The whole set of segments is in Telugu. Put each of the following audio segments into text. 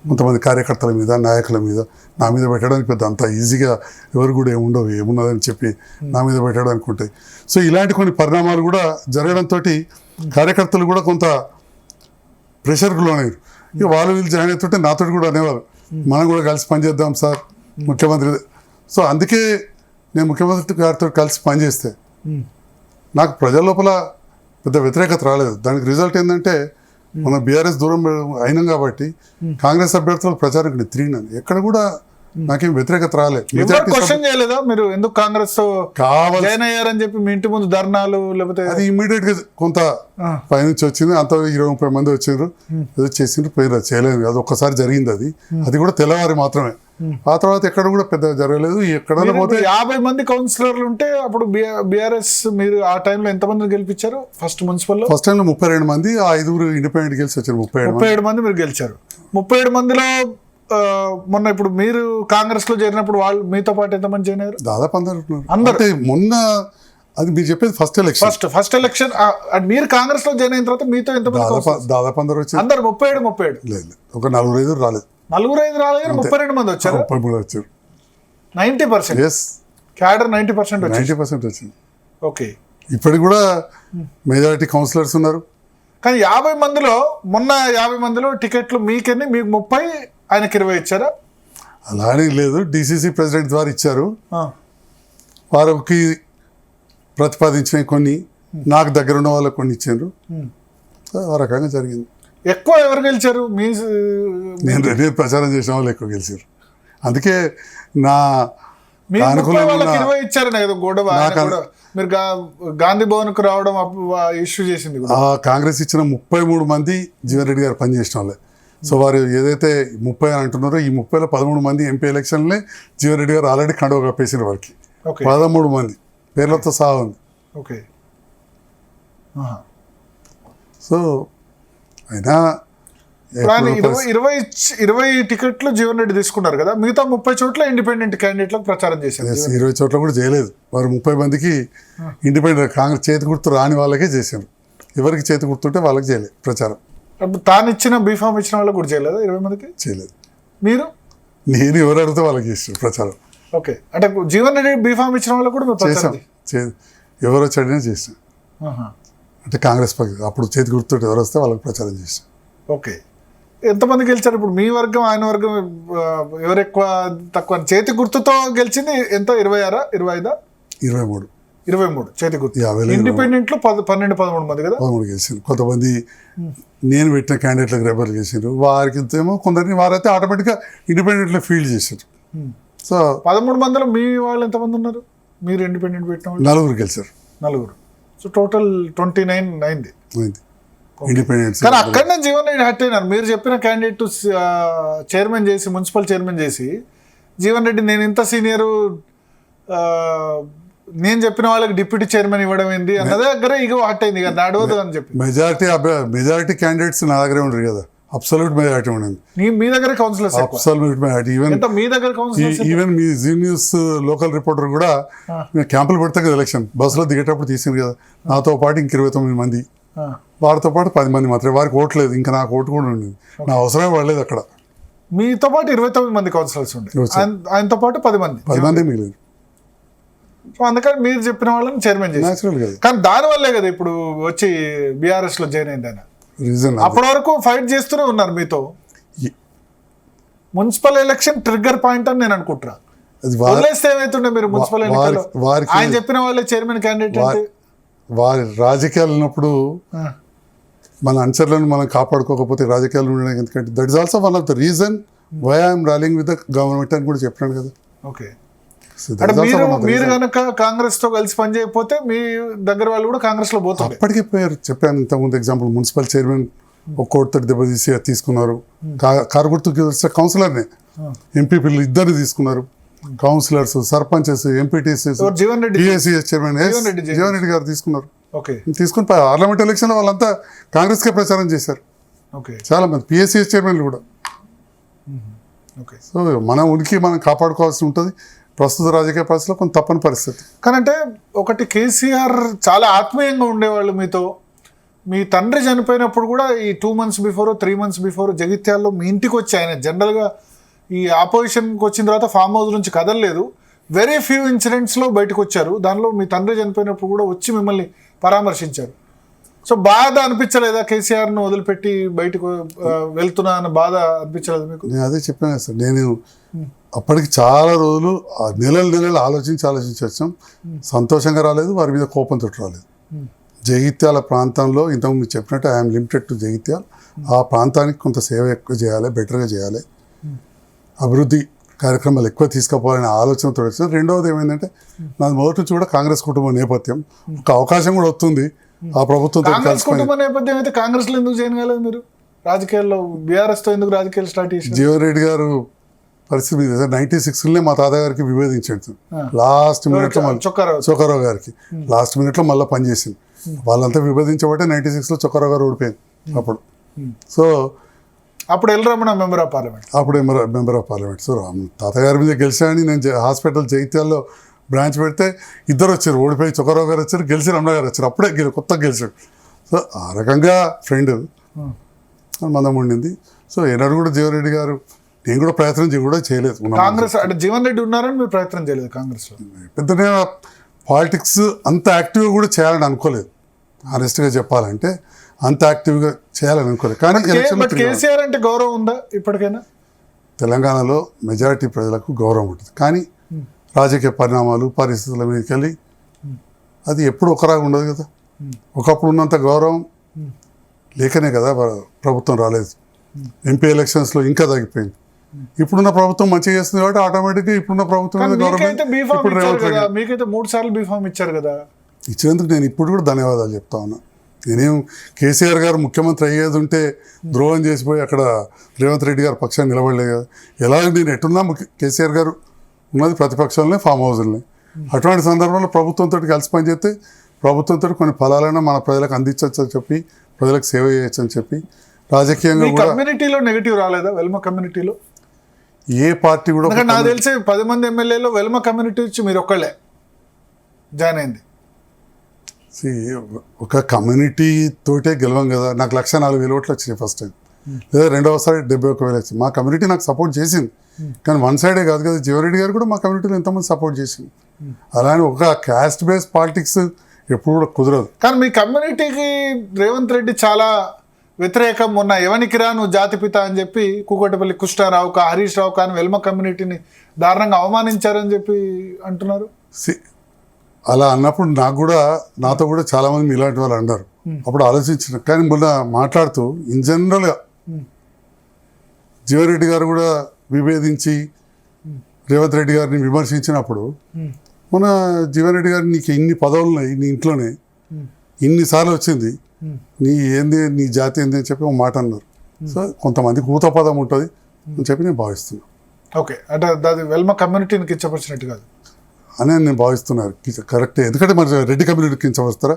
కొంతమంది కార్యకర్తల మీద నాయకుల మీద నా మీద పెట్టడానికి పెద్ద అంత ఈజీగా ఎవరు కూడా ఏముండవు ఏమున్నదని చెప్పి నా మీద పెట్టడానికి ఉంటాయి. సో ఇలాంటి కొన్ని పరిణామాలు కూడా జరగడంతో కార్యకర్తలు కూడా కొంత ప్రెషర్కు లోనయ్యారు. ఇక వాళ్ళు వీళ్ళు జాయిన్ అవుతుంటే నాతో కూడా అనేవారు మనం కూడా కలిసి పనిచేద్దాం సార్ ముఖ్యమంత్రి. సో అందుకే నేను ముఖ్యమంత్రి గారితో కలిసి పనిచేస్తే నాకు ప్రజల లోపల పెద్ద వ్యతిరేకత రాలేదు. దానికి రిజల్ట్ ఏంటంటే మనం బీఆర్ఎస్ దూరం అయినాం కాబట్టి కాంగ్రెస్ అభ్యర్థుల ప్రచారం తిరిగినాను, ఎక్కడ కూడా నాకేం వ్యతిరేకత రాలేదు. క్వశ్చన్ చేయలేదా మీరు ఎందుకు కాంగ్రెస్ జాయిన్ అయ్యారని చెప్పి మీ ఇంటి ముందు ధర్నాలు? లేకపోతే అది ఇమ్మీడియట్ గా కొంత పైనుంచి వచ్చింది, అంత 20-30 మంది వచ్చారు, ఏదో చేసిండ్రు పోయినారు, చేయలేదు. అది ఒక్కసారి జరిగింది, అది కూడా తెల్లవారి మాత్రమే. ఆ తర్వాత ఎక్కడ కూడా పెద్దగా జరగలేదు. ఎక్కడ పోతే 50 మంది కౌన్సిలర్లు ఉంటే అప్పుడు బీఆర్ఎస్ మీరు ఆ టైంలో ఎంత మంది గెలిపించారు? ఫస్ట్ మున్సిపల్ ఫస్ట్ టైంలో 32 మంది, 5 ఇండిపెండెంట్ గెలిచి వచ్చారు. 37 మంది మీరు గెలిచారు. 37 మందిలో మొన్న ఇప్పుడు మీరు కాంగ్రెస్ లో చేరినప్పుడు వాళ్ళు మీతో పాటు ఎంతమంది జాయిన్ అయ్యారు? దాదాపు అందరూ. మొన్న అది మీరు చెప్పేది ఫస్ట్ ఎలక్షన్ మీరు కాంగ్రెస్ లో జాయిన్ అయిన తర్వాత మీతో ఎంతమంది? దాదాపు అందరూ వచ్చారు. అందరు 37 లేదు, ఒక 4-5 రాలేదు. 4-5 రాలేదు, 32 మంది వచ్చారు. 33 వచ్చారు. 90% క్యాడర్ 90% వచ్చింది. ఓకే, ఇప్పటికి కూడా మెజారిటీ కౌన్సిలర్స్ ఉన్నారు. కానీ 50 మందిలో మొన్న 50 మందిలో టికెట్లు మీకెన్ని? మీకు 30, ఆయనకి 20 ఇచ్చారా? అలానే లేదు, డిసిసి ప్రెసిడెంట్ ద్వారా ఇచ్చారు. వారికి ప్రతిపాదించిన కొన్ని, నాకు దగ్గర ఉన్న వాళ్ళకి కొన్ని ఇచ్చారు. ఆ రకంగా జరిగింది. ఎక్కువ ఎవరు గెలిచారు? నేను రెడీ ప్రచారం చేసిన వాళ్ళు ఎక్కువ గెలిచారు. అందుకే నా మీరు గాంధీ భవన్ కు రావడం ఇష్యూ చేసింది. కాంగ్రెస్ ఇచ్చిన 33 మంది జీవన్ రెడ్డి గారు పనిచేసిన వాళ్ళే. సో వారు ఏదైతే 30 అని అంటున్నారో ఈ 30లో 13 మంది ఎంపీ ఎలక్షన్లే జీవన్ రెడ్డి గారు ఆల్రెడీ కండువ కప్పేసిన వారికి. 13 మంది పేర్లతో సహా ఉంది. ఓకే, సో అయినా 20 టికెట్లు జీవన్ రెడ్డి తీసుకున్నారు కదా, మిగతా 30 చోట్ల ఇండిపెండెంట్ క్యాండిడేట్లకు ప్రచారం చేశారు. 20 చోట్ల కూడా చేయలేదు. వారు 30 మందికి ఇండిపెండెంట్ కాంగ్రెస్ చేతి గుర్తు రాని వాళ్ళకే చేశారు. ఎవరికి చేతి గుర్తుంటే వాళ్ళకి చేయలేదు ప్రచారం. తాను ఇచ్చిన బీఫామ్ ఇచ్చిన వాళ్ళకి కూడా చేయలేదు. 20 మందికి చేయలేదు. మీరు? నేను ఎవరు అడిగితే వాళ్ళకి చేశారు ప్రచారం. ఓకే, అంటే జీవన్ రెడ్డి బీఫామ్ ఇచ్చిన వాళ్ళకి కూడా చేసాం. ఎవరు వచ్చాడనే చేసాం. అంటే కాంగ్రెస్ అప్పుడు చేతి గుర్తుంటే ఎవరు వస్తే వాళ్ళకి ప్రచారం చేశాం. ఓకే, ఎంతమంది గెలిచారు ఇప్పుడు? మీ వర్గం ఆయన వర్గం ఎవరు ఎక్కువ తక్కువ? చేతి గుర్తుతో గెలిచింది ఎంత? 26, 25, 23 చేతి గుర్తు. ఇండిపెండెంట్ లో 12-13 మంది కదా, 13 గెలిచారు. కొంతమంది నేను పెట్టిన క్యాండిడేట్లకు రెబల్ చేశారు. వారికి ఏమో కొందరిని వారైతే ఆటోమేటిక్గా ఇండిపెండెంట్లో ఫీల్డ్ చేశారు. సో 13 మందిలో మీ వాళ్ళు ఎంతమంది ఉన్నారు? మీరు ఇండిపెండెంట్ పెట్టిన వాళ్ళు 4 గెలిచారు. 4. సో టోటల్ 29 అయింది. ఇండిపెండెంట్. కానీ అక్కడనే జీవన్ రెడ్డి హట్ అయినారు. మీరు చెప్పిన క్యాండిడేట్ చైర్మన్ చేసి, మున్సిపల్ చైర్మన్ చేసి, జీవన్ రెడ్డి నేను ఇంత సీనియరు, నేను చెప్పిన వాళ్ళకి డిప్యూటీ చైర్మన్ ఇవ్వడం ఏంది అన్నదే దగ్గర ఇగో హట్ అయింది కదా, నడవదు అని చెప్పి. మెజారిటీ క్యాండిడేట్స్ నా దగ్గరే ఉండరు కదా, అబ్సల్యూట్ మెజారిటీ ఉండదు. మీ దగ్గర కౌన్సిలర్స్ అబ్సల్యూట్ మెజారిటీ. ఈవెన్ మీ జీ న్యూస్ లోకల్ రిపోర్టర్ కూడా క్యాంపులు పెడతా కదా ఎలక్షన్, బస్సులో దిగేటప్పుడు తీసింది కదా, నాతో పాటు ఇంక 29 మంది, వారితో పాటు 10 మంది మాత్రమే. వారికి ఓట్లేదు, ఇంకా నాకు ఓటు కూడా ఉండేది, నా అవసరమే పడలేదు అక్కడ. మీతో పాటు 29 మంది కౌన్సిలర్స్ ఉండే, ఆయనతో పాటు 10 మంది మిగిలేదు. సో అందుకని మీరు చెప్పిన వాళ్ళని చైర్మన్ చేసి, కానీ దానివల్లే కదా ఇప్పుడు వచ్చి బీఆర్ఎస్ లో జాయిన్ అయింది ఆయన. అప్పటి వరకు ఫైట్ చేస్తూనే ఉన్నారు మీతో. మున్సిపల్ ఎలక్షన్ ట్రిగ్గర్ పాయింట్ అని నేను అనుకుంటున్నా. వదిలేస్తే ఏమైతుండే మీరు మున్సిపల్ ఎన్నికల్లో ఆయన చెప్పిన వాళ్ళే చైర్మన్ క్యాండిడేట్ అంటే. వారి రాజకీయాలు ఉన్నప్పుడు మన అనుచరులను మనం కాపాడుకోకపోతే రాజకీయాలు ఉండడం ఎందుకంటే that is also one of the reason why I'm rallying with the government అని కూడా చెప్పినాను కదా. ఓకే, మీరు కనుక కాంగ్రెస్ తో కలిసి పనిచేయకపోతే మీ దగ్గర వాళ్ళు కూడా కాంగ్రెస్ లో పోతారు. అప్పటికే పోయారు. చెప్పాను ఇంతకుముందు ఎగ్జాంపుల్, మున్సిపల్ చైర్మన్ ఒక్కోటితో దెబ్బతీసి తీసుకున్నారు. కారు గుర్తుకి వస్తే కౌన్సిలర్నే, ఎంపీపీలు 2 తీసుకున్నారు. Councillors, sarpanches, MPTCs, PSCS chairman Jeevan Reddy గారు తీసుకున్నారు. తీసుకుని పార్లమెంట్ ఎలక్షన్ వాళ్ళంతా కాంగ్రెస్కే ప్రచారం చేశారు. చాలా మంది పిఎస్సిఎస్ చైర్మన్లు కూడా. సో మన ఉనికి మనం కాపాడుకోవాల్సి ఉంటుంది ప్రస్తుత రాజకీయ పరిస్థితిలో, కొంత తప్పని పరిస్థితి. కానంటే ఒకటి, కేసీఆర్ చాలా ఆత్మీయంగా ఉండేవాళ్ళు మీతో. మీ తండ్రి చనిపోయినప్పుడు కూడా ఈ 2 months బిఫోర్ 3 months బిఫోర్ జగిత్యాల్లో మీ ఇంటికి వచ్చి ఆయన జనరల్గా ఈ ఆపోజిషన్కి వచ్చిన తర్వాత ఫామ్ హౌస్ నుంచి కదలలేదు. వెరీ ఫ్యూ ఇన్సిడెంట్స్లో బయటకు వచ్చారు. దానిలో మీ తండ్రి చనిపోయినప్పుడు కూడా వచ్చి మిమ్మల్ని పరామర్శించారు. సో బాధ అనిపించలేదా? కేసీఆర్ను వదిలిపెట్టి బయటకు వెళ్తున్నా అన్న బాధ అనిపించలేదు మీకు? నేను అదే చెప్పాను సార్, నేను అప్పటికి చాలా రోజులు నెలలు ఆలోచించి వచ్చాం. సంతోషంగా రాలేదు, వారి మీద కోపంతో రాలేదు. జగిత్యాల ప్రాంతంలో ఇంతకుముందు చెప్పినట్టు ఐఎమ్ లిమిటెడ్ టు జగిత్యాల. ఆ ప్రాంతానికి కొంత సేవ ఎక్కువ చేయాలి, బెటర్గా చేయాలి, అభివృద్ధి కార్యక్రమాలు ఎక్కువ తీసుకుపోవాలనే ఆలోచనతో వచ్చిన. రెండవది ఏమైందంటే నాది మొదటి నుంచి కూడా కాంగ్రెస్ కుటుంబ నేపథ్యం. ఒక అవకాశం కూడా వస్తుంది ఆ ప్రభుత్వంతో. కాంగ్రెస్ కుటుంబ నేపథ్యం అయితే కాంగ్రెస్లో ఎందుకు చేయగలదు మీరు? రాజకీయాల్లో బీఆర్ఎస్తో ఎందుకు రాజకీయాలు స్టార్ట్ చేశారు? జీవన్ రెడ్డి గారు పరిస్థితి 96లోనే మా తాతగారికి విభేదించాడు. లాస్ట్ మినిట్లో మళ్ళీ చొక్కారావు గారికి లాస్ట్ మినిట్లో మళ్ళీ పనిచేసింది. వాళ్ళంతా విభేదించబట్టే 96లో చొక్కారావు గారు ఓడిపోయింది అప్పుడు. సో అప్పుడు L Ramana member of parliament. అప్పుడు మెంబర్ ఆఫ్ పార్లమెంట్. సో తాతగారి మీద గెలిచానని నేను హాస్పిటల్ జగిత్యాల్లో బ్రాంచ్ పెడితే ఇద్దరు వచ్చారు, ఓడిపోయి చొక్కారావు గారు వచ్చారు, గెలిచి రమణ గారు వచ్చారు. అప్పుడే కొత్తగా గెలిచాడు. సో ఆ రకంగా ఫ్రెండ్ మందం ఉండింది. సో ఏనాడు కూడా జీవన్ రెడ్డి గారు నేను కూడా ప్రయత్నం కూడా చేయలేదు. కాంగ్రెస్ అంటే జీవన్ రెడ్డి ఉన్నారని మీరు ప్రయత్నం చేయలేదు కాంగ్రెస్లో? పెద్దనే పాలిటిక్స్ అంత యాక్టివ్గా కూడా చేయాలని అనుకోలేదు. ఆనెస్ట్గా చెప్పాలంటే అంత యాక్టివ్గా చేయాలని అనుకోలేదు. కానీ కేసీఆర్ అంటే గౌరవం ఉందా ఇప్పటికైనా? తెలంగాణలో మెజారిటీ ప్రజలకు గౌరవం ఉంటుంది. కానీ రాజకీయ పరిణామాలు పరిస్థితుల మీదకి వెళ్ళి అది ఎప్పుడు ఒకలాగా ఉండదు కదా. ఒకప్పుడు ఉన్నంత గౌరవం లేకనే కదా ప్రభుత్వం రాలేదు. ఎంపీ ఎలక్షన్స్లో ఇంకా తగ్గిపోయింది. ఇప్పుడున్న ప్రభుత్వం మంచిగా చేస్తుంది కాబట్టి ఆటోమేటిక్గా ఇప్పుడున్న ప్రభుత్వం మీద గౌరవం. మీకైతే 3 సార్లు బీఫామ్ ఇచ్చారు కదా. ఇచ్చినందుకు నేను ఇప్పుడు కూడా ధన్యవాదాలు చెప్తా ఉన్నా. నేనేం కేసీఆర్ గారు ముఖ్యమంత్రి అయ్యేది ఉంటే ద్రోహం చేసిపోయి అక్కడ రేవంత్ రెడ్డి గారు పక్షాన్ని నిలబడలేదు కదా. ఎలా నేను ఎట్టున్నా కేసీఆర్ గారు ఉన్నది ప్రతిపక్షంలోనే ఫామ్ హౌస్లోనే. అటువంటి సందర్భంలో ప్రభుత్వంతో కలిసి పనిచేస్తే ప్రభుత్వంతో కొన్ని ఫలాలైనా మన ప్రజలకు అందించవచ్చు అని చెప్పి, ప్రజలకు సేవ చేయొచ్చు అని చెప్పి రాజకీయంగా కూడా. కమ్యూనిటీలో నెగిటివ్ రాలేదా? వెల్మ కమ్యూనిటీలో ఏ పార్టీ కూడా నాకు తెలిసి 10 మంది ఎమ్మెల్యేలో వెల్మ కమ్యూనిటీ వచ్చి మీరు ఒక్కళ్ళే జాయిన్ అయింది. ఒక కమ్యూనిటీ తోటే గెలవం కదా. నాకు 1,04,000 ఓట్లు వచ్చినాయి ఫస్ట్ టైం, లేదా రెండవసారి 71,000 వచ్చింది. మా కమ్యూనిటీ నాకు సపోర్ట్ చేసింది. కానీ వన్ సైడే కాదు కదా. జీవన్ రెడ్డి గారు కూడా మా కమ్యూనిటీలో ఎంతమంది సపోర్ట్ చేసింది. అలానే ఒక క్యాస్ట్ బేస్డ్ పాలిటిక్స్ ఎప్పుడు కూడా కుదరదు. కానీ మీ కమ్యూనిటీకి రేవంత్ రెడ్డి చాలా వ్యతిరేకం. మొన్న ఎవనికి రా నువ్వు జాతిపిత అని చెప్పి కూకట్పల్లి కృష్ణారావు కా హరీష్ రావు కానీ వెల్మ కమ్యూనిటీని దారుణంగా అవమానించారని చెప్పి అంటున్నారు. అలా అన్నప్పుడు నాతో కూడా చాలా మంది ఇలాంటి వాళ్ళు అన్నారు. అప్పుడు ఆలోచించిన. కానీ మొన్న మాట్లాడుతూ ఇన్ జనరల్గా జీవన్ రెడ్డి గారు కూడా విభేదించి రేవంత్ రెడ్డి గారిని విమర్శించినప్పుడు మన జీవన్ రెడ్డి గారు నీకు ఇన్ని పదవులు ఉన్నాయి నీ ఇంట్లోనే, ఇన్నిసార్లు వచ్చింది, నీ జాతి ఏంది అని చెప్పి ఒక మాట అన్నారు. సో కొంతమంది కూత పదం ఉంటుంది అని చెప్పి నేను భావిస్తున్నాను. ఓకే, అంటే అది వెల్మ కమ్యూనిటీని కించపరిచినట్టు కాదు అని నేను భావిస్తున్నాను. కరెక్టే. ఎందుకంటే మరి రెడ్డి కమ్యూనిటీ కించపరుస్తారా?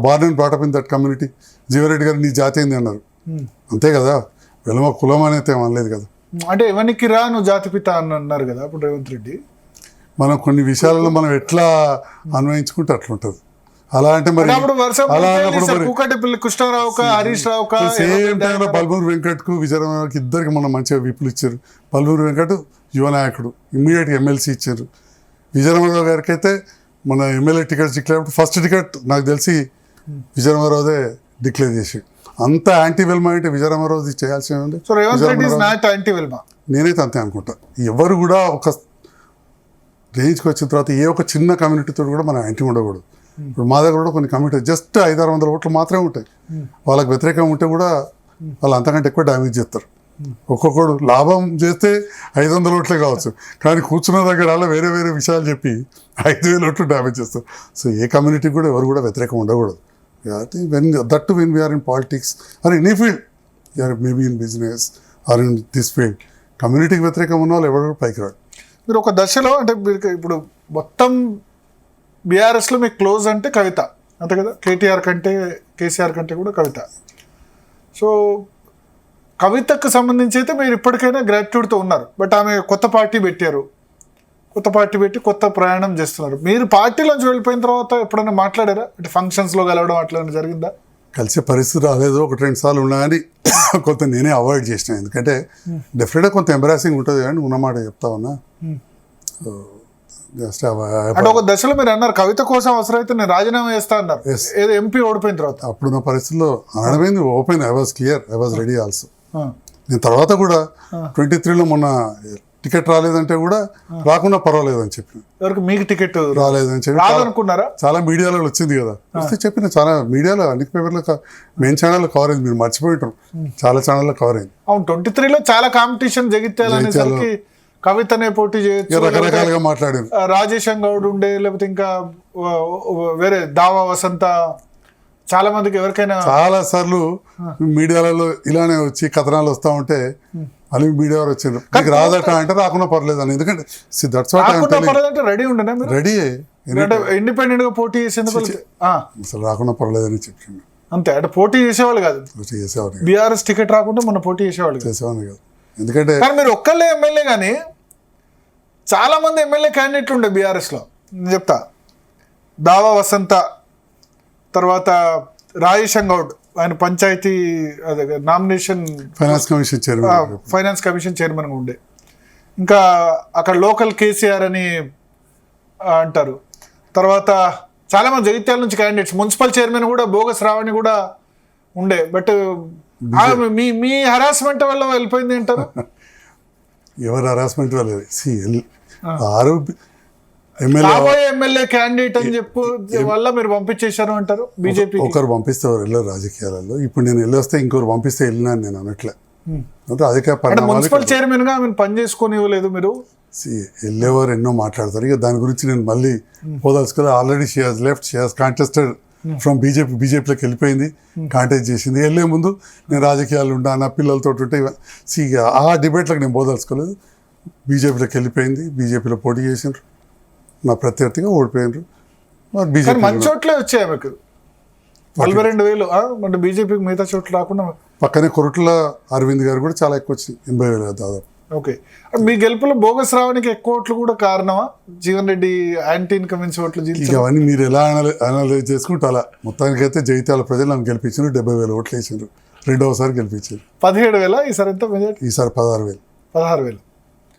Born and brought up in that community. Jeevan Reddy garu నీ జాతి ఏంది అన్నారు, అంతే కదా. వెల్మ కులం అనేది అనలేదు కదా. అంటే ఎవరికి రా నువ్వు జాతిపిత అని అన్నారు కదా అప్పుడు రేవంత్ రెడ్డి. మనం కొన్ని విషయాలలో మనం ఎట్లా అన్వయించుకుంటే అట్లుంటుంది. అలా అంటే మరి సేమ్ టైంలో బల్మూరు వెంకట్కు విజయనగరంకి ఇద్దరికి మనం మంచిగా విప్పులు ఇచ్చారు. బల్మూరు వెంకట్ యువ నాయకుడు, ఇమ్మీడియట్గా ఎమ్మెల్సీ ఇచ్చారు. విజయనగరం గారికి అయితే మన MLA tickets declare first ticket నాకు తెలిసి విజయనగరందే డిక్లేర్ చేసి. అంత యాంటీ వెల్మా అంటే విజయనగరం చేయాల్సి ఉంది. నేనైతే అంతే అనుకుంటా. ఎవరు కూడా ఒక రేంజ్కి వచ్చిన తర్వాత ఏ ఒక చిన్న కమ్యూనిటీతో కూడా మనం యాంటీ ఉండకూడదు. ఇప్పుడు మా దగ్గర కూడా కొన్ని కమ్యూనిటీ జస్ట్ 500-600 ఓట్లు మాత్రమే ఉంటాయి. వాళ్ళకి వ్యతిరేకంగా ఉంటే కూడా వాళ్ళు అంతకంటే ఎక్కువ డ్యామేజ్ చేస్తారు. ఒక్కొక్కడు లాభం చేస్తే 500 ఓట్లే కావచ్చు, కానీ కూర్చున్న దగ్గర అలా వేరే వేరే విషయాలు చెప్పి 5,000 ఓట్లు డ్యామేజ్ చేస్తారు. సో ఏ కమ్యూనిటీ కూడా ఎవరు కూడా వ్యతిరేకం ఉండకూడదు. when we are in politics or any field, you are maybe in business or in this field, కమ్యూనిటీకి వ్యతిరేకం ఉన్న వాళ్ళు ఎవరు పైకి రాడు. మీరు ఒక దశలో అంటే మీరు ఇప్పుడు మొత్తం బీఆర్ఎస్లో మీకు క్లోజ్ అంటే కవిత అంతే కదా. కేసీఆర్ కంటే కూడా కవిత. సో కవితకు సంబంధించి అయితే మీరు ఇప్పటికైనా గ్రాటిట్యూడ్తో ఉన్నారు. బట్ ఆమె కొత్త పార్టీ పెట్టి కొత్త ప్రయాణం చేస్తున్నారు. మీరు పార్టీలోంచి వెళ్ళిపోయిన తర్వాత ఎప్పుడైనా మాట్లాడారా? అంటే ఫంక్షన్స్లో కలవడం అట్లా జరిగిందా? కలిసే పరిస్థితి రాలేదు, 1-2 సార్లు ఉన్నా కానీ కొంత నేనే అవాయిడ్ చేసిన. ఎందుకంటే డెఫినెట్గా కొంత ఎంబరాసింగ్ ఉంటుంది కానీ ఉన్నమాట చెప్తా ఉన్నా. జస్ట్ అంటే ఒక దశలో మీరు అన్నారు కవిత కోసం అవసరమైతే నేను రాజీనామా చేస్తా అన్నారు, ఏదో ఎంపీ ఓడిపోయిన తర్వాత. అప్పుడున్న పరిస్థితుల్లో అనడమైంది open, I was clear, I was ready also. నేను తర్వాత కూడా 23లో మొన్న టికెట్ రాలేదంటే కూడా రాకుండా పర్వాలేదు అని చెప్పిన. ఎవరికి? మీకు టికెట్ రాలేదని చెప్పి రాదనుకున్నారా? చాలా మీడియాలో వచ్చింది కదా, వస్తే చెప్పిన చాలా మీడియాలో అన్ని పేపర్లో మెయిన్ ఛానల్లో కవర్ అయింది. మీరు మర్చిపోయి ఉంటారు, చాలా ఛానల్లో కవర్ అయింది. అవును, 23లో చాలా కాంపిటీషన్ జగిత్యాలనేసరికి కవితనే పోటీ చేయొచ్చు, రకరకాలుగా మాట్లాడారు. రాజేష్ గౌడ్ ఉండే, లేకపోతే ఇంకా వేరే దావా వసంత, చాలా మందికి ఎవరికైనా చాలా సార్లు మీడియాలలో ఇలానే వచ్చి కథనాలు వస్తూ ఉంటే మళ్ళీ మీడియా వారు వచ్చారు, నీకు రాదట అంటే రాకుండా పర్లేదు అని. ఎందుకంటే రెడీ ఉండేనా? రెడీ ఇండిపెండెంట్ గా పోటీ చేసేందుకు అసలు రాకుండా పర్లేదని చెప్పింది. అంతే, అంటే పోటీ చేసేవాళ్ళు కాదు, చేసేవాళ్ళు. బీఆర్ఎస్ టికెట్ రాకుండా మన పోటీ చేసేవాళ్ళు చేసేవాళ్ళు కాదు. ఎందుకంటే కానీ మీరు ఒక్కళ్ళే ఎమ్మెల్యే, కానీ చాలా మంది ఎమ్మెల్యే క్యాండిడేట్లు ఉండే బీఆర్ఎస్ లో. నేను చెప్తా, దావా వసంత, తర్వాత రాజేష్ గౌడ్, ఆయన పంచాయతీ అదే నామినేషన్ ఫైనాన్స్ కమిషన్ చైర్మన్గా ఉండే. ఇంకా అక్కడ లోకల్ కేసీఆర్ అని అంటారు. తర్వాత చాలా మంది జగిత్యాల నుంచి క్యాండిడేట్స్, మున్సిపల్ చైర్మన్ కూడా బోగస్ రావని కూడా ఉండే. బట్ మీ హరాస్మెంట్ వల్ల వెళ్ళిపోయింది అంటారు. ఎవరు హరాస్మెంట్ వల్ల? ఎమ్మెల్యే క్యాండిడేట్ అని చెప్పు వల్ల మీరు పంపించేశారు అంటారు బీజేపీ. ఒకరు పంపిస్తే ఎవరు వెళ్ళారు రాజకీయాలలో. ఇప్పుడు నేను వెళ్ళొస్తే ఇంకొకరు పంపిస్తే వెళ్ళినాను నేను అన్నట్లే. మున్సిపల్ చైర్మన్ గా పని చేసుకొని ఇవ్వలేదు మీరు. వెళ్ళేవారు ఎన్నో మాట్లాడతారు, ఇక దాని గురించి నేను మళ్ళీ పోదాల్సుకోలేదు. Already she has left, she has contested from బీజేపీలోకి వెళ్ళిపోయింది, కాంటెస్ట్ చేసింది. వెళ్ళే ముందు నేను రాజకీయాలు ఉంటా, నా పిల్లలతో ఉంటే ఆ డిబేట్లకు నేను పోదాల్సుకోలేదు. బీజేపీలోకి వెళ్ళిపోయింది, బీజేపీలో పోటీ చేసిండ్రు, నా ప్రత్యర్థిగా ఓడిపోయినారు. బీజేపీ మంచి చోట్లే వచ్చాయి మీకు 42,000. అంటే బీజేపీకి మిగతా చోట్ల రాకుండా పక్కనే కొరట్ల అరవింద్ గారు కూడా చాలా ఎక్కువ వచ్చింది, 80,000 దాదాపు. ఓకే, మీ గెలుపులో బోగస్ రావడానికి ఎక్కువ ఓట్లు కూడా కారణమా? జీవన్ రెడ్డి యాంటీ ఇన్కమెన్స్ ఓట్లు. ఇక అవన్నీ మీరు ఎలా అనలైజ్ చేసుకుంటే అలా. మొత్తానికైతే జగిత్యాల ప్రజలు నన్ను గెలిపించారు, 70,000 ఓట్లు వేసారు, రెండవసారి గెలిపించారు. 17,000 ఈసారి ఎంత? ఈసారి 16,000.